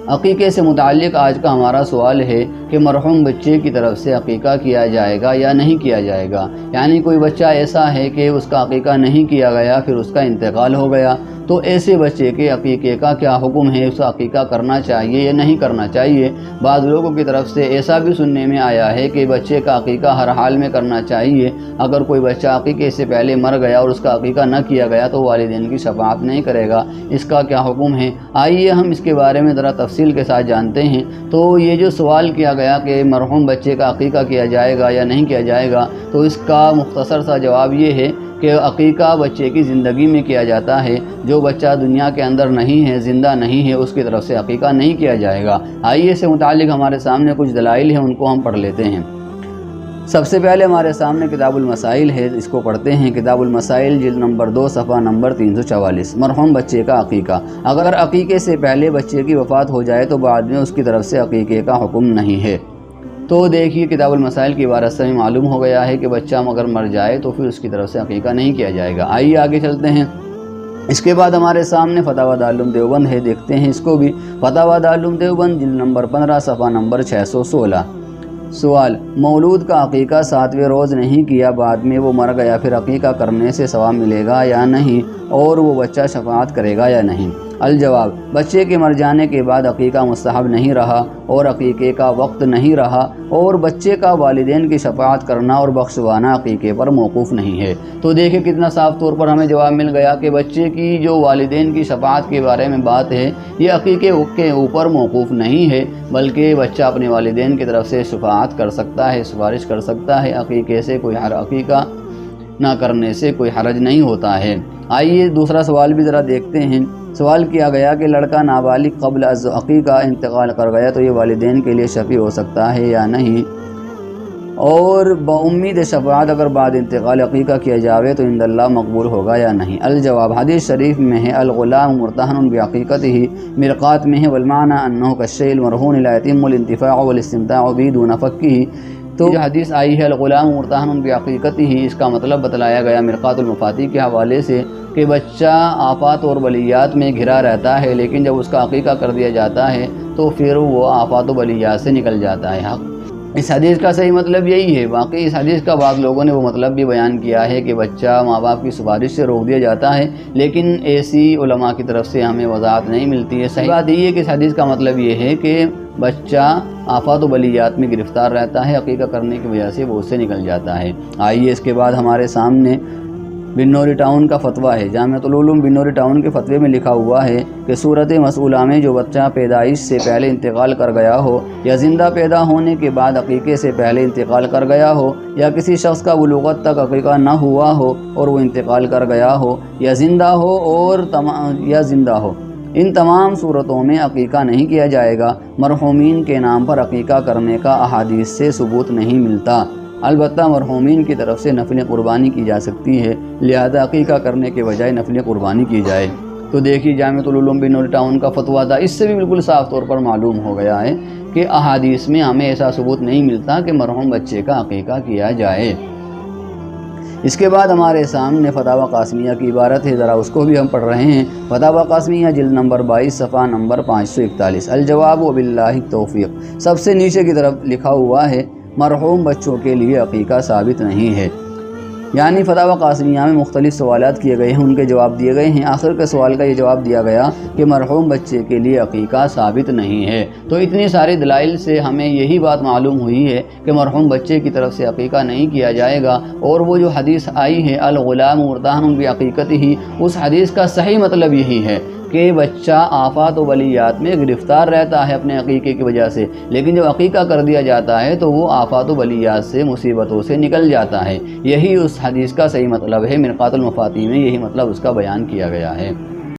عقیقے سے متعلق آج کا ہمارا سوال ہے کہ مرحوم بچے کی طرف سے عقیقہ کیا جائے گا یا نہیں کیا جائے گا۔ یعنی کوئی بچہ ایسا ہے کہ اس کا عقیقہ نہیں کیا گیا، پھر اس کا انتقال ہو گیا، تو ایسے بچے کے عقیقے کا کیا حکم ہے؟ اس کا عقیقہ کرنا چاہیے یا نہیں کرنا چاہیے؟ بعض لوگوں کی طرف سے ایسا بھی سننے میں آیا ہے کہ بچے کا عقیقہ ہر حال میں کرنا چاہیے۔ اگر کوئی بچہ عقیقے سے پہلے مر گیا اور اس کا عقیقہ نہ کیا گیا تو والدین کی شفاعت نہیں کرے گا۔ اس کا کیا حکم ہے؟ آئیے ہم اس کے بارے میں ذرا تفصیل کے ساتھ جانتے ہیں۔ تو یہ جو سوال کیا گیا کہ مرحوم بچے کا عقیقہ کیا جائے گا یا نہیں کیا جائے گا، تو اس کا مختصر سا جواب یہ ہے کہ عقیقہ بچے کی زندگی میں کیا جاتا ہے۔ جو بچہ دنیا کے اندر نہیں ہے، زندہ نہیں ہے، اس کی طرف سے عقیقہ نہیں کیا جائے گا۔ آئیے اس سے متعلق ہمارے سامنے کچھ دلائل ہیں، ان کو ہم پڑھ لیتے ہیں۔ سب سے پہلے ہمارے سامنے کتاب المسائل ہے، اس کو پڑھتے ہیں۔ کتاب المسائل جلد نمبر 2 صفحہ نمبر 344۔ مرحوم بچے کا عقیقہ۔ اگر عقیقے سے پہلے بچے کی وفات ہو جائے تو بعد میں اس کی طرف سے عقیقے کا حکم نہیں ہے۔ تو دیکھیے کتاب المسائل کی عبارت سے معلوم ہو گیا ہے کہ بچہ مگر مر جائے تو پھر اس کی طرف سے عقیقہ نہیں کیا جائے گا۔ آئیے آگے چلتے ہیں۔ اس کے بعد ہمارے سامنے فتاوی دارالعلوم دیوبند ہے، دیکھتے ہیں اس کو بھی۔ فتاوی دارالعلوم دیوبند جلد نمبر 15 صفحہ نمبر 616۔ سوال: مولود کا عقیقہ 7ویں روز نہیں کیا، بعد میں وہ مر گیا، پھر عقیقہ کرنے سے ثواب ملے گا یا نہیں، اور وہ بچہ شفاعت کرے گا یا نہیں؟ الجواب: بچے کے مر جانے کے بعد عقیقہ مستحب نہیں رہا اور عقیقے کا وقت نہیں رہا، اور بچے کا والدین کی شفاعت کرنا اور بخشوانا عقیقے پر موقوف نہیں ہے۔ تو دیکھیں کتنا صاف طور پر ہمیں جواب مل گیا کہ بچے کی جو والدین کی شفاعت کے بارے میں بات ہے، یہ عقیقے کے اوپر موقوف نہیں ہے، بلکہ بچہ اپنے والدین کی طرف سے شفاعت کر سکتا ہے، سفارش کر سکتا ہے۔ عقیقے سے کوئی عقیقہ نہ کرنے سے کوئی حرج نہیں ہوتا ہے۔ آئیے دوسرا سوال بھی ذرا دیکھتے ہیں۔ سوال کیا گیا کہ لڑکا نابالغ قبل از عقیقہ انتقال کر گیا تو یہ والدین کے لیے شفیع ہو سکتا ہے یا نہیں، اور بامید شفاعت اگر بعد انتقال عقیقہ کیا جاوے تو عند اللہ مقبول ہوگا یا نہیں؟ الجواب: حدیث شریف میں ہے الغلام مرتہن بعقیقتہ، مرقات میں ہے والمعنی انہ کالشیء المرہون لا یتم الانتفاع والاستمتاع به دون فکہ۔ تو جو حدیث آئی ہے الغلام مرتہن بعقیقتہ، اس کا مطلب بتلایا گیا مرقات المفاتیح کے حوالے سے کہ بچہ آفات اور بلیات میں گھرا رہتا ہے، لیکن جب اس کا عقیقہ کر دیا جاتا ہے تو پھر وہ آفات و بلیات سے نکل جاتا ہے۔ اس حدیث کا صحیح مطلب یہی ہے۔ باقی اس حدیث کا بعض لوگوں نے وہ مطلب بھی بیان کیا ہے کہ بچہ ماں باپ کی سفارش سے روک دیا جاتا ہے، لیکن ایسی علماء کی طرف سے ہمیں وضاحت نہیں ملتی ہے۔ صحیح بات یہ ہے کہ اس حدیث کا مطلب یہ ہے کہ بچہ آفات و بلیات میں گرفتار رہتا ہے، عقیقہ کرنے کی وجہ سے وہ اس سے نکل جاتا ہے۔ آئیے اس کے بعد ہمارے سامنے بنوری ٹاؤن کا فتویٰ ہے۔ جامعۃ العلوم بنوری ٹاؤن کے فتوے میں لکھا ہوا ہے کہ صورت مسئولہ میں جو بچہ پیدائش سے پہلے انتقال کر گیا ہو یا زندہ پیدا ہونے کے بعد عقیقے سے پہلے انتقال کر گیا ہو، یا کسی شخص کا بلوغت تک عقیقہ نہ ہوا ہو اور وہ انتقال کر گیا ہو، یا زندہ ہو، ان تمام صورتوں میں عقیقہ نہیں کیا جائے گا۔ مرحومین کے نام پر عقیقہ کرنے کا احادیث سے ثبوت نہیں ملتا۔ البتہ مرحومین کی طرف سے نفل قربانی کی جا سکتی ہے، لہذا عقیقہ کرنے کے بجائے نفل قربانی کی جائے۔ تو دیکھیے جامعۃ العلوم بنوری ٹاؤن کا فتویٰ تھا، اس سے بھی بالکل صاف طور پر معلوم ہو گیا ہے کہ احادیث میں ہمیں ایسا ثبوت نہیں ملتا کہ مرحوم بچے کا عقیقہ کیا جائے۔ اس کے بعد ہمارے سامنے فتاوی قاسمیہ کی عبارت ہے، ذرا اس کو بھی ہم پڑھ رہے ہیں۔ فتاوی قاسمیہ جلد نمبر 22 صفحہ نمبر 541۔ الجواب وباللہ التوفیق۔ سب سے نیچے کی طرف لکھا ہوا ہے مرحوم بچوں کے لیے عقیقہ ثابت نہیں ہے۔ یعنی فتاوی قاسمیہ میں مختلف سوالات کیے گئے ہیں، ان کے جواب دیے گئے ہیں۔ آخر کے سوال کا یہ جواب دیا گیا کہ مرحوم بچے کے لیے عقیقہ ثابت نہیں ہے۔ تو اتنی ساری دلائل سے ہمیں یہی بات معلوم ہوئی ہے کہ مرحوم بچے کی طرف سے عقیقہ نہیں کیا جائے گا، اور وہ جو حدیث آئی ہے الغلام مرتہن بعقیقتہ، اس حدیث کا صحیح مطلب یہی ہے کہ بچہ آفات و بلیات میں گرفتار رہتا ہے اپنے عقیقے کی وجہ سے، لیکن جب عقیقہ کر دیا جاتا ہے تو وہ آفات و بلیات سے، مصیبتوں سے نکل جاتا ہے۔ یہی اس حدیث کا صحیح مطلب ہے۔ مرقات المفاتیح میں یہی مطلب اس کا بیان کیا گیا ہے۔